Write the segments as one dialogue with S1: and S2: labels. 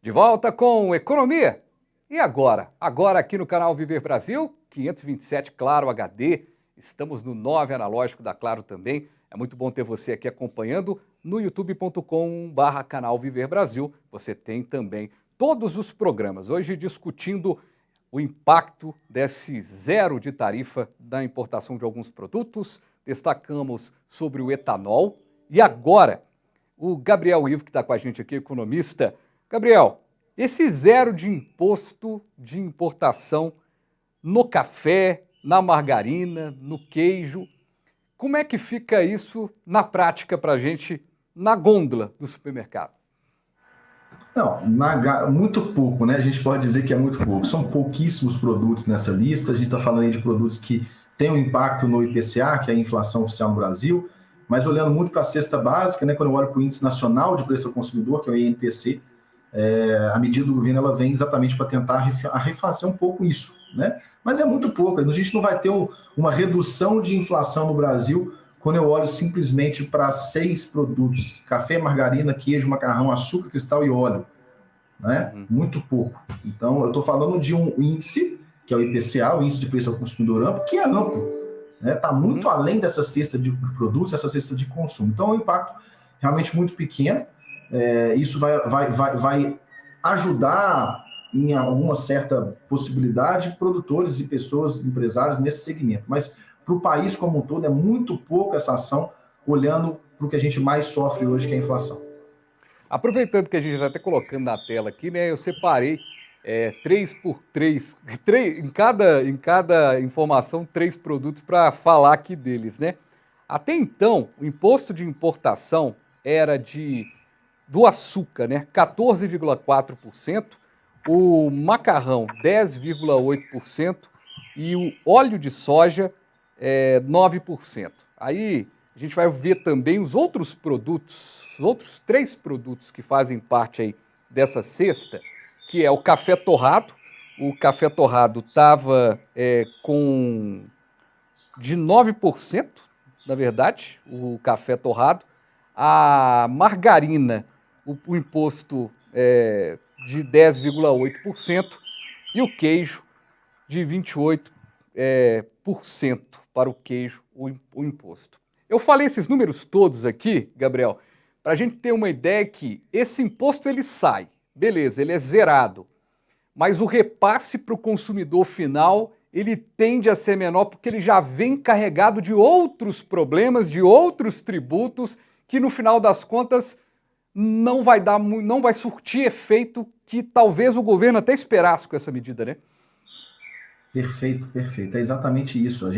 S1: De volta com Economia. E agora? Agora aqui no canal Viver Brasil, 527 Claro HD. Estamos no 9 analógico da Claro também. É muito bom ter você aqui acompanhando no youtube.com/canal Viver Brasil. Você tem também todos os programas. Hoje discutindo o impacto desse zero de tarifa da importação de alguns produtos. Destacamos sobre o etanol. E agora, o Gabriel Ivo, que está com a gente aqui, economista. Gabriel, esse zero de imposto de importação no café, na margarina, no queijo, como é que fica isso na prática para a gente na gôndola do supermercado?
S2: Não, muito pouco, né? A gente pode dizer que é muito pouco. São pouquíssimos produtos nessa lista. A gente está falando aí de produtos que têm um impacto no IPCA, que é a inflação oficial no Brasil, mas olhando muito para a cesta básica, né? Quando eu olho para o Índice Nacional de Preço ao Consumidor, que é o INPC, a medida do governo ela vem exatamente para tentar arrefecer um pouco isso, né? Mas é muito pouco. A gente não vai ter uma redução de inflação no Brasil quando eu olho simplesmente para 6 produtos: café, margarina, queijo, macarrão, açúcar, cristal e óleo, né? Muito pouco. Então, eu estou falando de um índice, que é o IPCA, o Índice de Preço ao Consumidor Amplo, que é amplo, né? Está muito além dessa cesta de produtos, essa cesta de consumo. Então, é um impacto realmente muito pequeno. Isso vai ajudar em alguma certa possibilidade produtores e pessoas, empresários nesse segmento. Mas para o país como um todo é muito pouco essa ação, olhando para o que a gente mais sofre hoje, que é a inflação.
S1: Aproveitando que a gente já está colocando na tela aqui, né? Eu separei 3 por 3, em cada informação, 3 produtos para falar aqui deles, né? Até então, o imposto de importação era do açúcar, né? 14,4%, o macarrão 10,8% e o óleo de soja 9%. Aí a gente vai ver também os outros produtos, os outros 3 produtos que fazem parte aí dessa cesta, que é o café torrado. O café torrado estava com de 9%, na verdade, o café torrado. A margarina, o imposto de 10,8% e o queijo de 28% para o queijo, o imposto. Eu falei esses números todos aqui, Gabriel, para a gente ter uma ideia que esse imposto ele sai, beleza, ele é zerado, mas o repasse para o consumidor final ele tende a ser menor porque ele já vem carregado de outros problemas, de outros tributos que no final das contas não vai surtir efeito que talvez o governo até esperasse com essa medida, né?
S2: Perfeito, perfeito. É exatamente isso.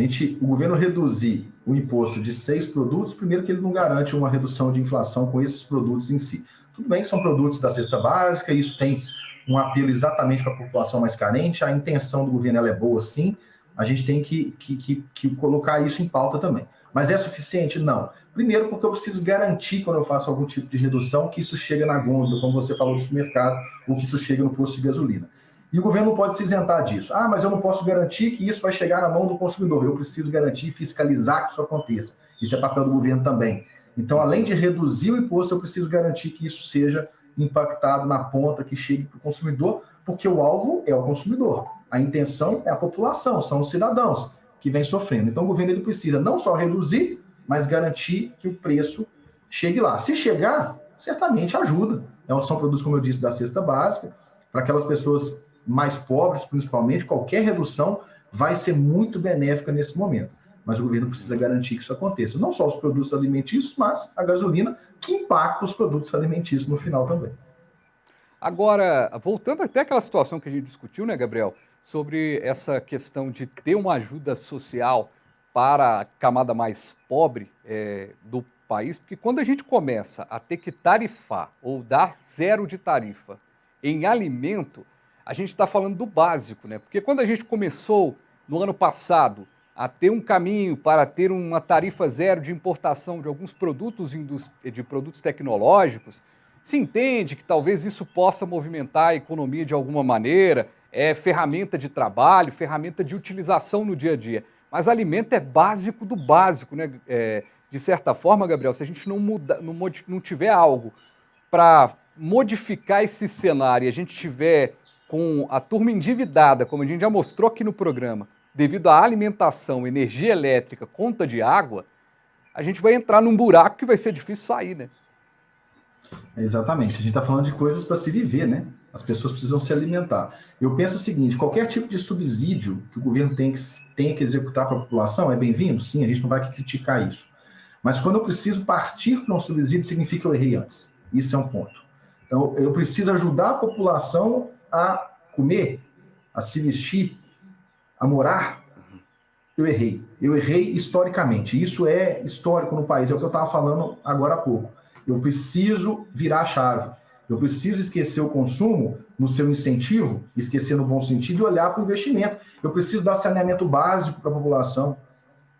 S2: O governo reduzir o imposto de 6 produtos, primeiro que ele não garante uma redução de inflação com esses produtos em si. Tudo bem que são produtos da cesta básica, isso tem um apelo exatamente para a população mais carente, a intenção do governo ela é boa sim, a gente tem que colocar isso em pauta também. Mas é suficiente? Não. Primeiro porque eu preciso garantir, quando eu faço algum tipo de redução, que isso chega na gôndola, como você falou, do supermercado, ou que isso chega no posto de gasolina. E o governo não pode se isentar disso. Ah, mas eu não posso garantir que isso vai chegar na mão do consumidor. Eu preciso garantir e fiscalizar que isso aconteça. Isso é papel do governo também. Então, além de reduzir o imposto, eu preciso garantir que isso seja impactado na ponta, que chegue para o consumidor, porque o alvo é o consumidor. A intenção é a população, são os cidadãos que vêm sofrendo. Então, o governo ele precisa não só reduzir, mas garantir que o preço chegue lá. Se chegar, certamente ajuda. São produtos, como eu disse, da cesta básica, para aquelas pessoas mais pobres, principalmente, qualquer redução vai ser muito benéfica nesse momento. Mas o governo precisa garantir que isso aconteça. Não só os produtos alimentícios, mas a gasolina, que impacta os produtos alimentícios no final também.
S1: Agora, voltando até aquela situação que a gente discutiu, né, Gabriel, sobre essa questão de ter uma ajuda social para a camada mais pobre do país, porque quando a gente começa a ter que tarifar ou dar zero de tarifa em alimento, a gente está falando do básico, né? Porque quando a gente começou no ano passado a ter um caminho para ter uma tarifa zero de importação de alguns produtos de produtos tecnológicos, se entende que talvez isso possa movimentar a economia de alguma maneira, é ferramenta de trabalho, ferramenta de utilização no dia a dia. Mas alimento é básico do básico, né? De certa forma, Gabriel, se a gente não tiver algo para modificar esse cenário e a gente tiver com a turma endividada, como a gente já mostrou aqui no programa, devido à alimentação, energia elétrica, conta de água, a gente vai entrar num buraco que vai ser difícil sair, né?
S2: Exatamente. A gente está falando de coisas para se viver, né? As pessoas precisam se alimentar. Eu penso o seguinte: qualquer tipo de subsídio que o governo tenha que executar para a população é bem-vindo? Sim, a gente não vai criticar isso. Mas quando eu preciso partir para um subsídio, significa que eu errei antes. Isso é um ponto. Então, eu preciso ajudar a população a comer, a se vestir, a morar. Eu errei. Eu errei historicamente. Isso é histórico no país. É o que eu estava falando agora há pouco. Eu preciso virar a chave. Eu preciso esquecer o consumo no seu incentivo, esquecer no bom sentido e olhar para o investimento. Eu preciso dar saneamento básico para a população.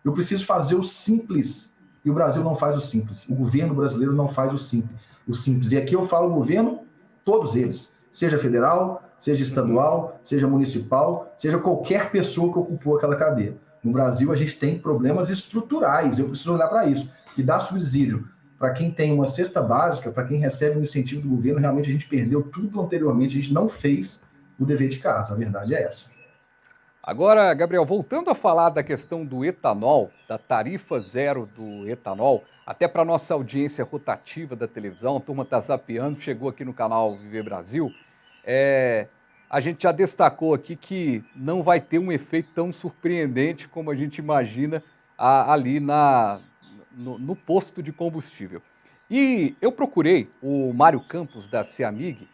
S2: Eu preciso fazer o simples. E o Brasil não faz o simples. O governo brasileiro não faz o simples. E aqui eu falo governo, todos eles. Seja federal, seja estadual, seja municipal, seja qualquer pessoa que ocupou aquela cadeira. No Brasil, a gente tem problemas estruturais. Eu preciso olhar para isso. E dar subsídio para quem tem uma cesta básica, para quem recebe um incentivo do governo, realmente a gente perdeu tudo anteriormente, a gente não fez o dever de casa, a verdade é essa.
S1: Agora, Gabriel, voltando a falar da questão do etanol, da tarifa zero do etanol, até para a nossa audiência rotativa da televisão, a turma está zapeando, chegou aqui no canal Viver Brasil, a gente já destacou aqui que não vai ter um efeito tão surpreendente como a gente imagina ali no posto de combustível. E eu procurei o Mário Campos, da CEAMIG,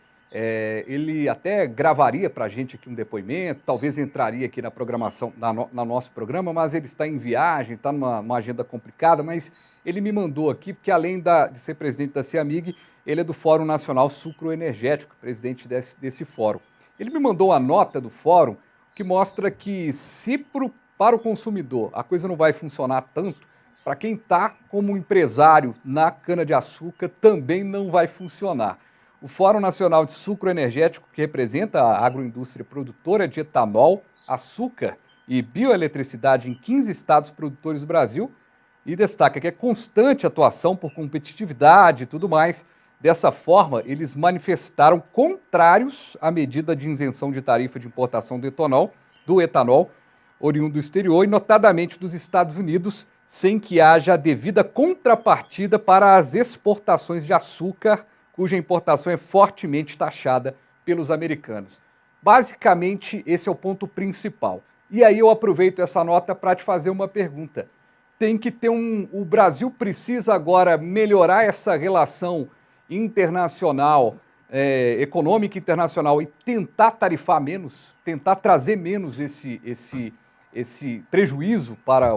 S1: ele até gravaria para a gente aqui um depoimento, talvez entraria aqui na programação, na nosso programa, mas ele está em viagem, está numa agenda complicada, mas ele me mandou aqui, porque além de ser presidente da CEAMIG, ele é do Fórum Nacional Sucroenergético, presidente desse fórum. Ele me mandou a nota do fórum que mostra que se para o consumidor a coisa não vai funcionar tanto, para quem está como empresário na cana-de-açúcar também não vai funcionar. O Fórum Nacional de Sucroenergético, que representa a agroindústria produtora de etanol, açúcar e bioeletricidade em 15 estados produtores do Brasil, e destaca que é constante atuação por competitividade e tudo mais. Dessa forma, eles manifestaram contrários à medida de isenção de tarifa de importação do etanol oriundo do exterior, e notadamente dos Estados Unidos, sem que haja a devida contrapartida para as exportações de açúcar, cuja importação é fortemente taxada pelos americanos. Basicamente, esse é o ponto principal. E aí eu aproveito essa nota para te fazer uma pergunta. Tem que ter o Brasil precisa agora melhorar essa relação internacional, econômica internacional, e tentar tarifar menos, tentar trazer menos esse prejuízo para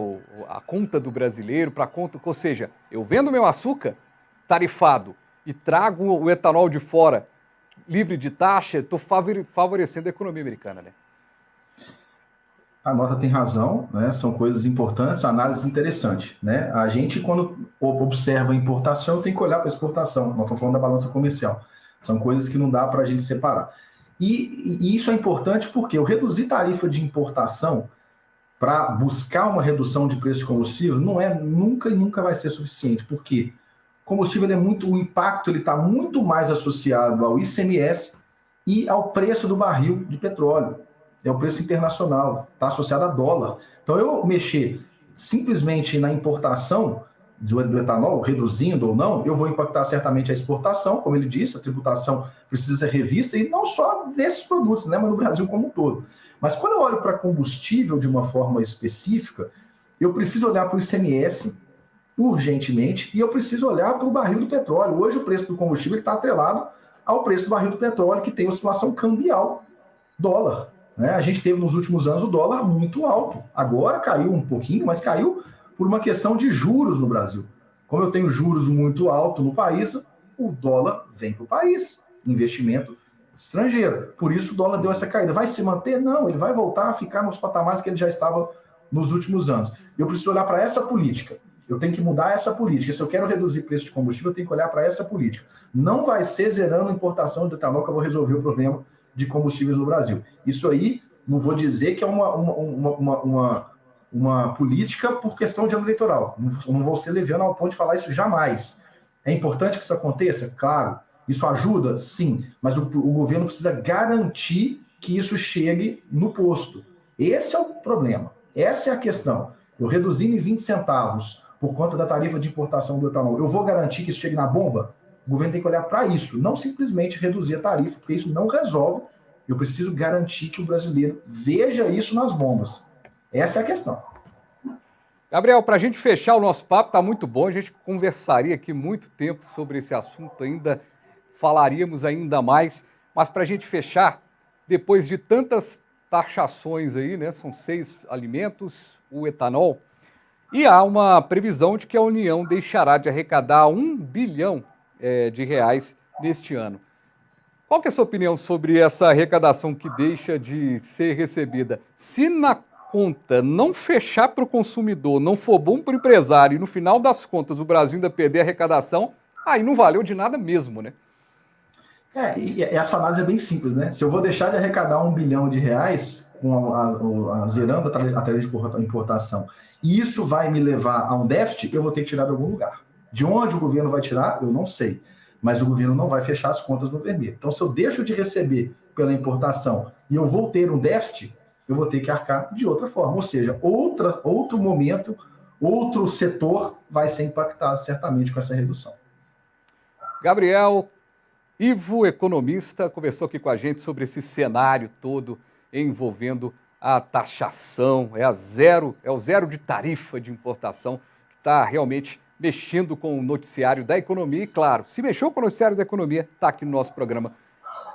S1: a conta do brasileiro, para a conta, ou seja, eu vendo meu açúcar tarifado e trago o etanol de fora livre de taxa, estou favorecendo a economia americana, né?
S2: A nota tem razão, né? São coisas importantes, análise interessante, né? A gente, quando observa a importação, tem que olhar para a exportação. Nós estamos falando da balança comercial. São coisas que não dá para a gente separar. E isso é importante porque eu reduzir tarifa de importação para buscar uma redução de preço de combustível nunca e nunca vai ser suficiente. Por quê? O combustível o impacto está muito mais associado ao ICMS e ao preço do barril de petróleo. É o preço internacional, está associado a dólar. Então, eu mexer simplesmente na importação do etanol, reduzindo ou não, eu vou impactar certamente a exportação, como ele disse, a tributação precisa ser revista, e não só desses produtos, né, mas no Brasil como um todo. Mas quando eu olho para combustível de uma forma específica, eu preciso olhar para o ICMS urgentemente, e eu preciso olhar para o barril do petróleo. Hoje o preço do combustível está atrelado ao preço do barril do petróleo, que tem oscilação cambial dólar. Né? A gente teve nos últimos anos o dólar muito alto. Agora caiu um pouquinho, mas caiu por uma questão de juros no Brasil. Como eu tenho juros muito altos no país, o dólar vem para o país. Investimento estrangeiro. Por isso o dólar deu essa caída. Vai se manter? Não, ele vai voltar a ficar nos patamares que ele já estava nos últimos anos. Eu preciso olhar para essa política. Eu tenho que mudar essa política. Se eu quero reduzir o preço de combustível, eu tenho que olhar para essa política. Não vai ser zerando a importação de etanol que eu vou resolver o problema de combustíveis no Brasil. Isso aí, não vou dizer que é uma política por questão de ano eleitoral. Não vou ser leviano ao ponto de falar isso jamais. É importante que isso aconteça? Claro. Isso ajuda? Sim, mas o governo precisa garantir que isso chegue no posto. Esse é o problema, essa é a questão. Eu reduzi em 20 centavos por conta da tarifa de importação do etanol. Eu vou garantir que isso chegue na bomba? O governo tem que olhar para isso, não simplesmente reduzir a tarifa, porque isso não resolve. Eu preciso garantir que o brasileiro veja isso nas bombas. Essa é a questão.
S1: Gabriel, para a gente fechar o nosso papo, está muito bom, a gente conversaria aqui muito tempo sobre esse assunto ainda, falaríamos ainda mais, mas para a gente fechar, depois de tantas taxações aí, né, são 6 alimentos, o etanol, e há uma previsão de que a União deixará de arrecadar 1 bilhão de reais neste ano. Qual que é a sua opinião sobre essa arrecadação que deixa de ser recebida? Se na conta não fechar para o consumidor, não for bom para o empresário e no final das contas o Brasil ainda perder a arrecadação, aí não valeu de nada mesmo, né?
S2: E essa análise é bem simples, né? Se eu vou deixar de arrecadar 1 bilhão de reais zerando a tarifa de importação, e isso vai me levar a um déficit, eu vou ter que tirar de algum lugar. De onde o governo vai tirar, eu não sei. Mas o governo não vai fechar as contas no vermelho. Então, se eu deixo de receber pela importação e eu vou ter um déficit, eu vou ter que arcar de outra forma. Ou seja, outro momento, outro setor vai ser impactado certamente com essa redução.
S1: Gabriel Ivo, economista, conversou aqui com a gente sobre esse cenário todo envolvendo a taxação, o zero de tarifa de importação, que está realmente mexendo com o noticiário da economia. E claro, se mexeu com o noticiário da economia, está aqui no nosso programa.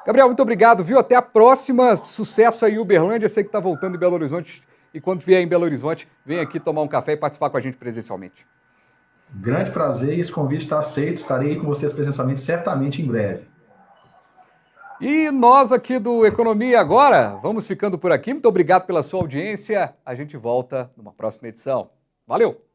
S1: Gabriel, muito obrigado, viu? Até a próxima. Sucesso aí, Uberlândia. Sei que está voltando em Belo Horizonte. E quando vier em Belo Horizonte, vem aqui tomar um café e participar com a gente presencialmente.
S2: Grande prazer, esse convite está aceito. Estarei aí com vocês presencialmente, certamente em breve.
S1: E nós aqui do Economia Agora, vamos ficando por aqui. Muito obrigado pela sua audiência. A gente volta numa próxima edição. Valeu!